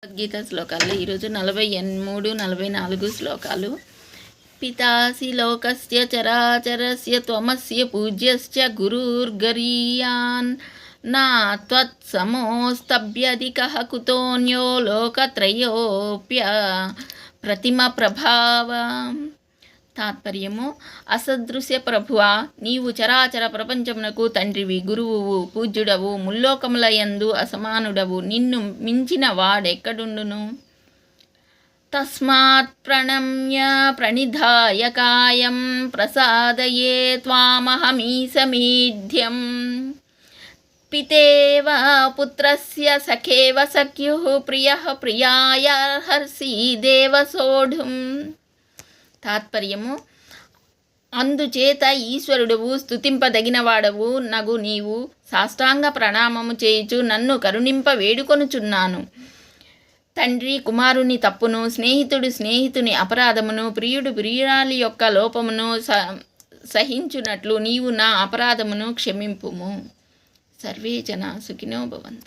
భగవద్గీత శ్లోకాల్లో ఈరోజు 43, 44 శ్లోకాలు. పితాసి లోకస్య చరాచరస్య త్వమస్య పూజ్యస్య గురుర్గరీయాన్ నా త్వత్సమోస్తభ్యధికః కుతోన్యో లోకత్రయోప్య ప్రతిమ ప్రభావ. తాత్పర్యము: అసదృశ్య ప్రభువా, నీవు చరాచర ప్రపంచమునకు తండ్రివి, గురువువు, పూజ్యుడవు, ముల్లోకములయందు అసమానుడవు. నిన్ను మించిన వాడెక్కడుండును? తస్మాత్ ప్రణమ్య ప్రణిధాయ కాయం ప్రసాదయే త్వామహమీశమీఢ్యం. పితేవ పుత్రస్య సఖేవ సఖ్యుః ప్రియః ప్రియాయార్హసి దేవ సోఢుం. తాత్పర్యము: అందుచేత ఈశ్వరుడువు, స్తుతింపదగినవాడవు నగు నీవు సాష్టాంగ ప్రణామము చేయుచు నన్ను కరుణింప వేడుకొనుచున్నాను. తండ్రి కుమారుని తప్పును, స్నేహితుడు స్నేహితుని అపరాధమును, ప్రియుడు ప్రియురాలి యొక్క లోపమును సహించునట్లు నీవు నా అపరాధమును క్షమింపుము. సర్వే జనా సుఖినో భవంతు.